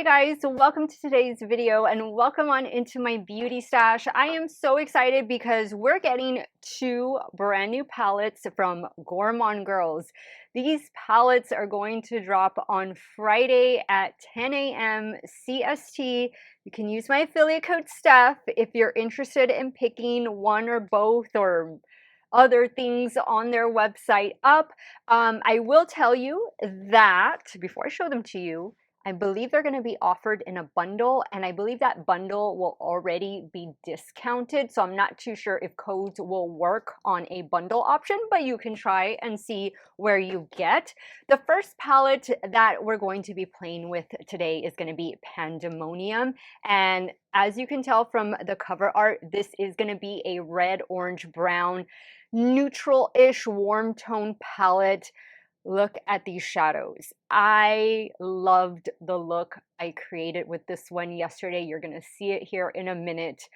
Hi guys, welcome to today's video and welcome on into my beauty stash. I am so excited because we're getting two brand new palettes from Gourmande Girls. These palettes are going to drop on Friday at 10 a.m. CST. You can use my affiliate code Steff if you're interested in picking one or both or other things on their website up. I will tell you that before I show them to you, I believe they're going to be offered in a bundle, and I believe that bundle will already be discounted. So I'm not too sure if codes will work on a bundle option, but you can try and see where you get. The first palette that we're going to be playing with today is going to be Pandemonium. And as you can tell from the cover art, this is going to be a red, orange, brown, neutral-ish warm tone palette. Look at these shadows. I loved the look I created with this one yesterday. You're going to see it here in a minute,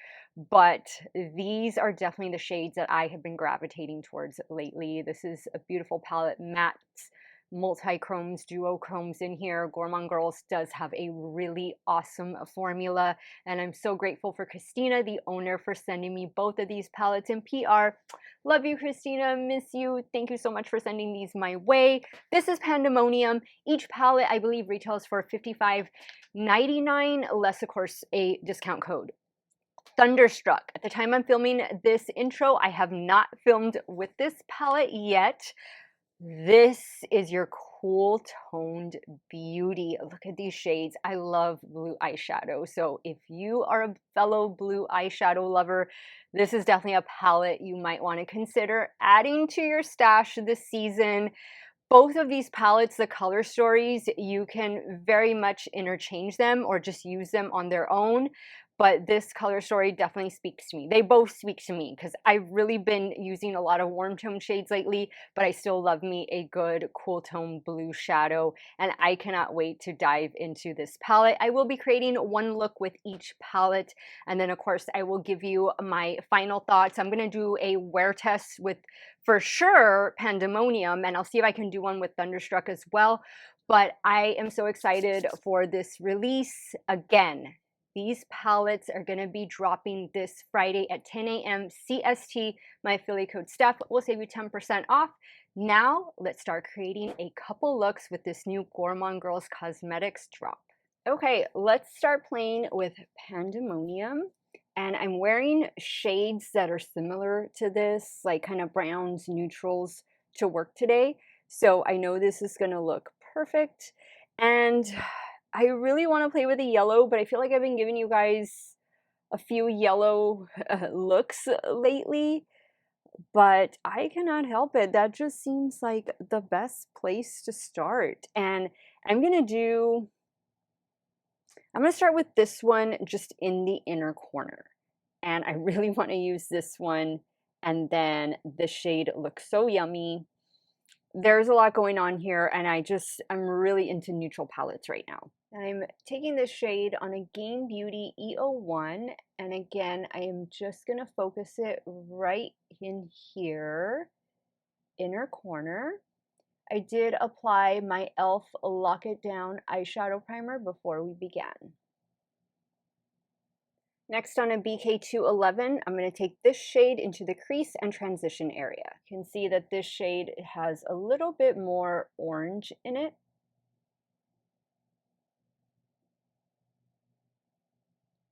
but these are definitely the shades that I have been gravitating towards lately. This is a beautiful palette, mattes, multi-chromes, duochromes in here. Gourmande Girls does have a really awesome formula, and I'm so grateful for Christina, the owner, for sending me both of these palettes in PR. Love you, Christina. Miss you. Thank you so much for sending these my way. This is Pandemonium. Each palette, I believe, retails for $55.99, less, of course, a discount code. Thunderstruck. At the time I'm filming this intro, I have not filmed with this palette yet. This is your cool toned beauty. Look at these shades. I love blue eyeshadow. So if you are a fellow blue eyeshadow lover, this is definitely a palette you might want to consider adding to your stash this season. Both of these palettes, the color stories, you can very much interchange them or just use them on their own. But this color story definitely speaks to me. They both speak to me because I've really been using a lot of warm tone shades lately, but I still love me a good cool tone blue shadow, and I cannot wait to dive into this palette. I will be creating one look with each palette, and then of course I will give you my final thoughts. I'm going to do a wear test with, for sure, Pandemonium, and I'll see if I can do one with Thunderstruck as well. But I am so excited for this release. Again, these palettes are going to be dropping this Friday at 10 a.m. CST. My affiliate code Steff will save you 10% off. Now, let's start creating a couple looks with this new Gourmande Girls Cosmetics drop. Okay, let's start playing with Pandemonium. And I'm wearing shades that are similar to this, like kind of browns, neutrals, to work today. So I know this is going to look perfect. And I really want to play with the yellow, but I feel like I've been giving you guys a few yellow looks lately, but I cannot help it. That just seems like the best place to start. And I'm going to start with this one just in the inner corner. And I really want to use this one. And then the shade looks so yummy. There's a lot going on here, and I'm really into neutral palettes right now. I'm taking this shade on a Game Beauty E01, and again, I am just going to focus it right in here, inner corner. I did apply my e.l.f. Lock It Down eyeshadow primer before we began. Next, on a BK211, I'm going to take this shade into the crease and transition area. You can see that this shade has a little bit more orange in it.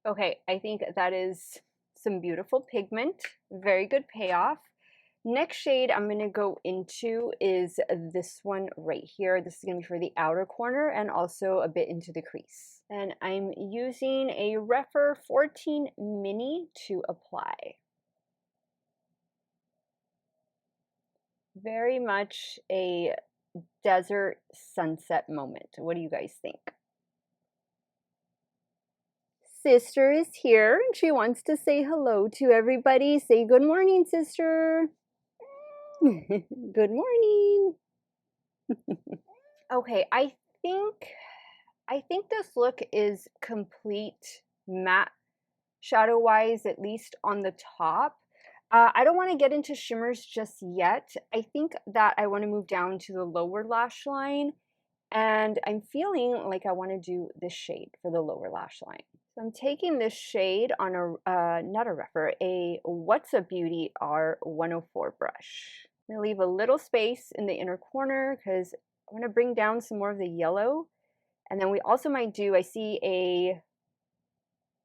Okay, I think that is some beautiful pigment, very good payoff. Next shade I'm going to go into is this one right here. This is going to be for the outer corner and also a bit into the crease. And I'm using a Refer 14 Mini to apply. Very much a desert sunset moment. What do you guys think? Sister is here and she wants to say hello to everybody. Say good morning, sister. Good morning. Okay, I think this look is complete matte shadow wise, at least on the top. I don't want to get into shimmers just yet. I think that I want to move down to the lower lash line And I'm feeling like I want to do this shade for the lower lash line. So I'm taking this shade on not a rougher, a What's a Beauty R104 brush. I'm going to leave a little space in the inner corner because I want to bring down some more of the yellow. And then we also might do, I see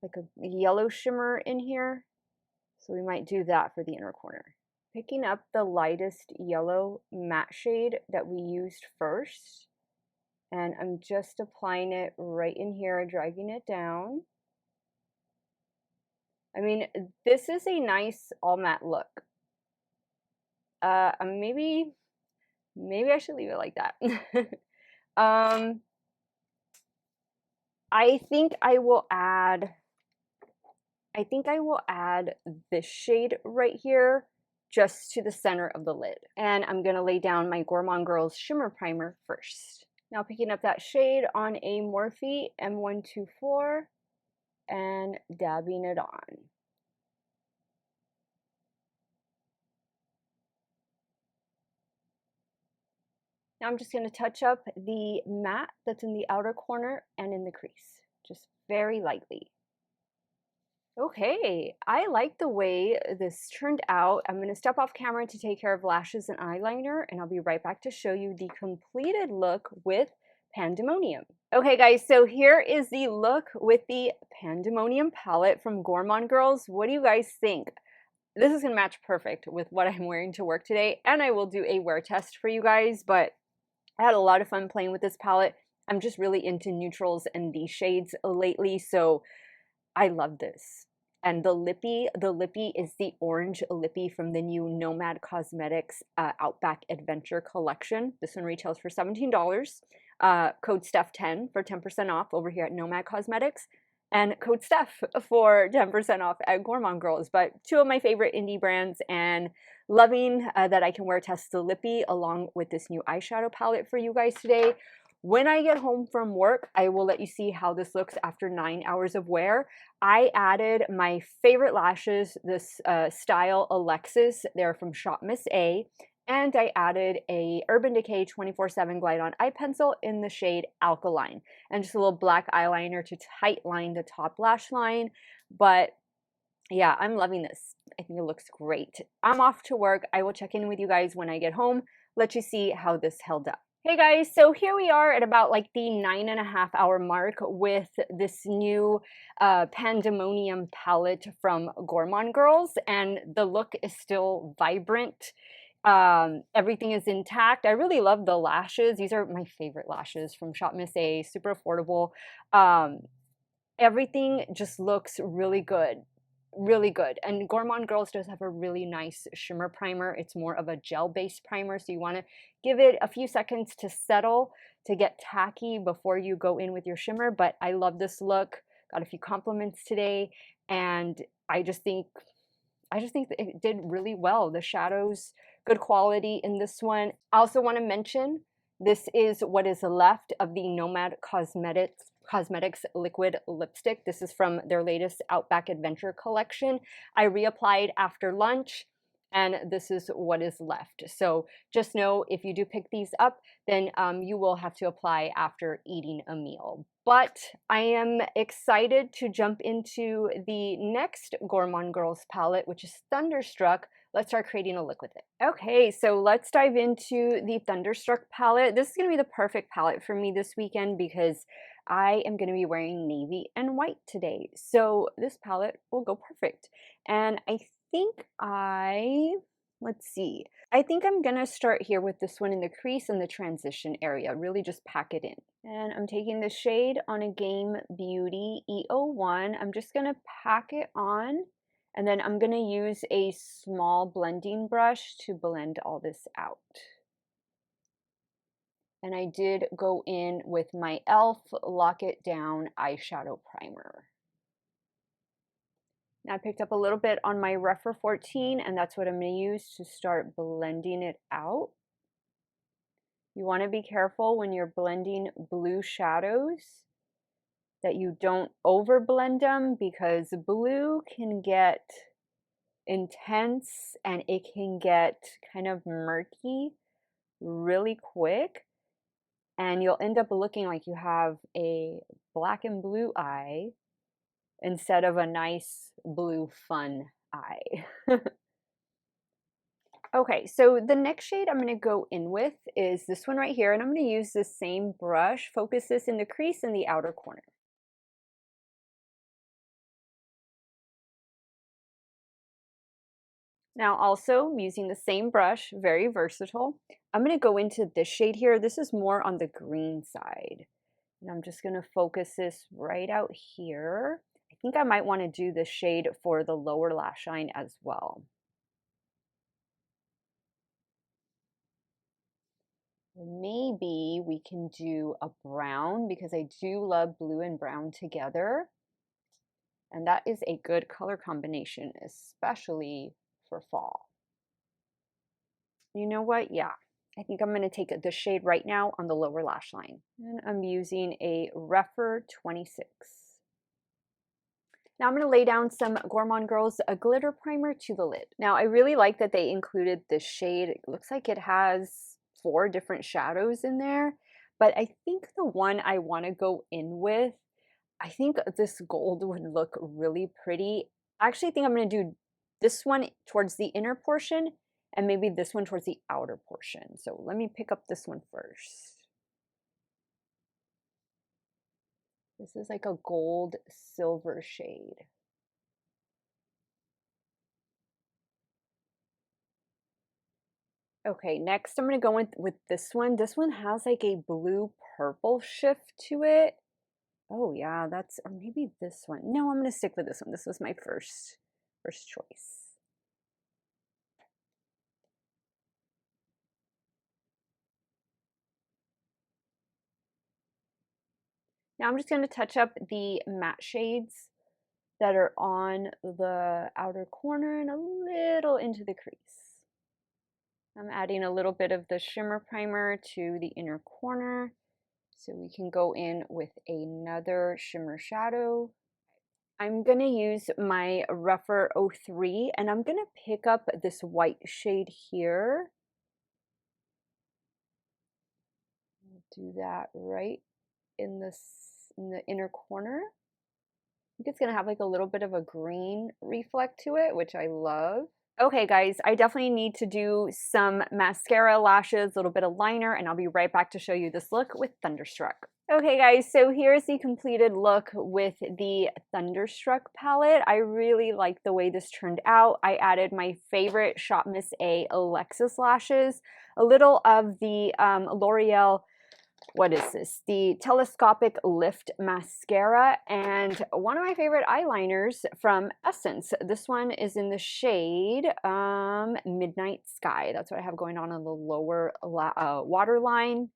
like a yellow shimmer in here. So we might do that for the inner corner. Picking up the lightest yellow matte shade that we used first. And I'm just applying it right in here, dragging it down. I mean, this is a nice all matte look. Maybe I should leave it like that. I think I will add this shade right here just to the center of the lid. And I'm gonna lay down my Gourmande Girls Shimmer Primer first. Now picking up that shade on a Morphe M124 and dabbing it on. Now I'm just going to touch up the matte that's in the outer corner and in the crease, just very lightly. Okay, I like the way this turned out. I'm going to step off camera to take care of lashes and eyeliner, and I'll be right back to show you the completed look with Pandemonium. Okay guys, so here is the look with the Pandemonium palette from Gourmande Girls. What do you guys think? This is going to match perfect with what I'm wearing to work today, and I will do a wear test for you guys, but I had a lot of fun playing with this palette. I'm just really into neutrals and these shades lately, so I love this. And the lippy is the orange lippy from the new Nomad Cosmetics Outback Adventure collection. This one retails for $17. Code Steff10 for 10% off over here at Nomad Cosmetics. And code Steff for 10% off at Gourmande Girls. But two of my favorite indie brands, and loving that I can wear test the lippy along with this new eyeshadow palette for you guys today. When I get home from work, I will let you see how this looks after 9 hours of wear. I added my favorite lashes, this Style Alexis. They're from Shop Miss A. And I added a Urban Decay 24/7 Glide On Eye Pencil in the shade Alkaline. And just a little black eyeliner to tight line the top lash line. But yeah, I'm loving this. I think it looks great. I'm off to work. I will check in with you guys when I get home, let you see how this held up. Hey guys, so here we are at about like the 9.5 hour mark with this new Pandemonium palette from Gourmande Girls, and the look is still vibrant. Everything is intact. I really love the lashes. These are my favorite lashes from Shop Miss A, super affordable. Everything just looks really good. Really good. And Gourmande Girls does have a really nice shimmer primer. It's more of a gel-based primer, so you want to give it a few seconds to settle, to get tacky before you go in with your shimmer. But I love this look. Got a few compliments today, and I just think that it did really well. The shadows, good quality in this one. I also want to mention this is what is left of the Nomad Cosmetics liquid lipstick. This is from their latest Outback Adventure collection. I reapplied after lunch, and this is what is left. So just know if you do pick these up, then you will have to apply after eating a meal. But I am excited to jump into the next Gourmande Girls palette, which is Thunderstruck. Let's start creating a look with it. Okay, so let's dive into the Thunderstruck palette. This is going to be the perfect palette for me this weekend because I am going to be wearing navy and white today. So this palette will go perfect. And I think let's see. I think I'm going to start here with this one in the crease and the transition area. Really just pack it in. And I'm taking the shade on a Game Beauty E01. I'm just going to pack it on. And then I'm going to use a small blending brush to blend all this out. And I did go in with my e.l.f. Lock It Down eyeshadow primer. Now I picked up a little bit on my Rephr 14, and that's what I'm going to use to start blending it out. You want to be careful when you're blending blue shadows that you don't overblend them, because blue can get intense and it can get kind of murky really quick. and you'll end up looking like you have a black and blue eye instead of a nice blue fun eye. Okay, so the next shade I'm going to go in with is this one right here, and I'm going to use the same brush, focus this in the crease in the outer corner. Now also, I'm using the same brush, very versatile. I'm going to go into this shade here. This is more on the green side. And I'm just going to focus this right out here. I think I might want to do this shade for the lower lash line as well. Maybe we can do a brown because I do love blue and brown together. And that is a good color combination, especially for fall. You know what? Yeah, I think I'm going to take the shade right now on the lower lash line. And I'm using a Rephr 26. Now I'm going to lay down some Gourmande Girls a glitter primer to the lid. Now I really like that they included this shade. It looks like it has 4 different shadows in there, but I think the one I want to go in with, I think this gold would look really pretty. I actually think I'm going to do this one towards the inner portion and maybe this one towards the outer portion. So let me pick up this one first. This is like a gold silver shade. Okay, next I'm going to go with this one. This one has like a blue purple shift to it. Oh yeah, or maybe this one. No, I'm going to stick with this one. This was my first choice. Now I'm just going to touch up the matte shades that are on the outer corner and a little into the crease. I'm adding a little bit of the shimmer primer to the inner corner so we can go in with another shimmer shadow. I'm going to use my Rephr 03 and I'm going to pick up this white shade here. Do that right in the inner corner. I think it's going to have like a little bit of a green reflect to it, which I love. Okay guys, I definitely need to do some mascara, lashes, a little bit of liner, and I'll be right back to show you this look with Thunderstruck. Okay guys, so here's the completed look with the Thunderstruck palette. I really like the way this turned out. I added my favorite Shop Miss A Alexis lashes, a little of the L'Oreal, what is this? The Telescopic Lift Mascara, and one of my favorite eyeliners from Essence. This one is in the shade Midnight Sky. That's what I have going on the lower waterline.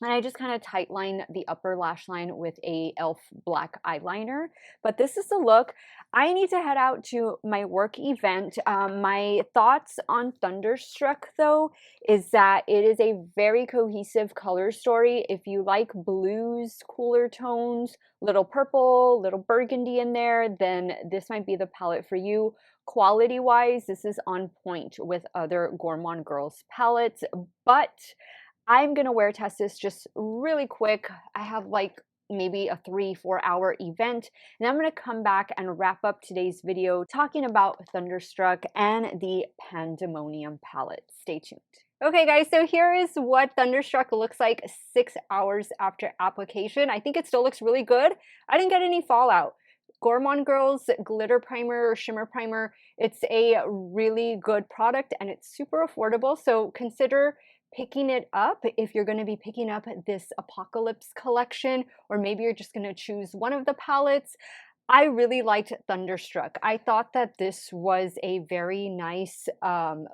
And I just kind of tightline the upper lash line with a e.l.f. black eyeliner. But this is the look. I need to head out to my work event. My thoughts on Thunderstruck, though, is that it is a very cohesive color story. If you like blues, cooler tones, little purple, little burgundy in there, then this might be the palette for you. Quality-wise, this is on point with other Gourmande Girls palettes, but I'm going to wear test this just really quick. I have like maybe a 3-4 hour event, and I'm going to come back and wrap up today's video talking about Thunderstruck and the Pandemonium palette. Stay tuned. Okay guys, so here is what Thunderstruck looks like 6 hours after application. I think it still looks really good. I didn't get any fallout. Gourmande Girls glitter primer or shimmer primer, it's a really good product and it's super affordable, so consider picking it up if you're going to be picking up this Apocalypse collection, or maybe you're just going to choose one of the palettes. I really liked Thunderstruck. I thought that this was a very nice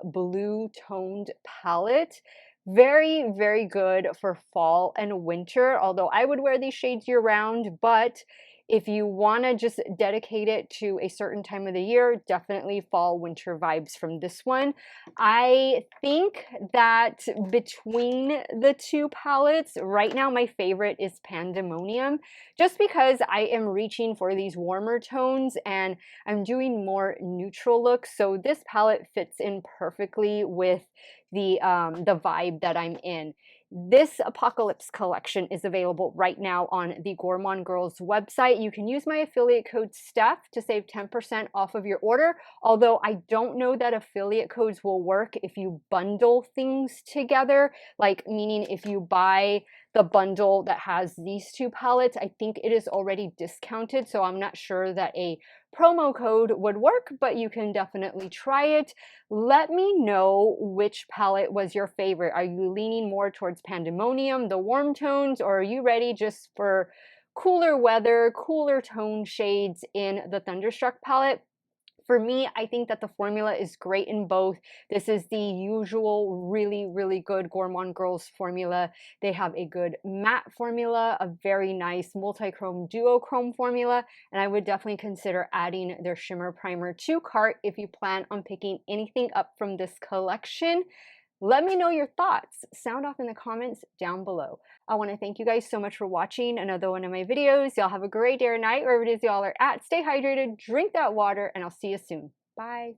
blue toned palette. Very, very good for fall and winter, although I would wear these shades year round, but if you want to just dedicate it to a certain time of the year, definitely fall winter vibes from this one. I think that between the two palettes, right now my favorite is Pandemonium, just because I am reaching for these warmer tones and I'm doing more neutral looks. So this palette fits in perfectly with the vibe that I'm in. This Apocalypse collection is available right now on the Gourmande Girls website. You can use my affiliate code Steff to save 10% off of your order, although I don't know that affiliate codes will work if you bundle things together, like meaning if you buy the bundle that has these two palettes, I think it is already discounted, so I'm not sure that a promo code would work, but you can definitely try it. Let me know which palette was your favorite. Are you leaning more towards Pandemonium, the warm tones, or are you ready just for cooler weather, cooler tone shades in the Thunderstruck palette? For me, I think that the formula is great in both. This is the usual really, really good Gourmande Girls formula. They have a good matte formula, a very nice multi-chrome duochrome formula, and I would definitely consider adding their shimmer primer to cart if you plan on picking anything up from this collection. Let me know your thoughts. Sound off in the comments down below. I want to thank you guys so much for watching another one of my videos. Y'all have a great day or night wherever it is y'all are at. Stay hydrated, drink that water, and I'll see you soon. Bye.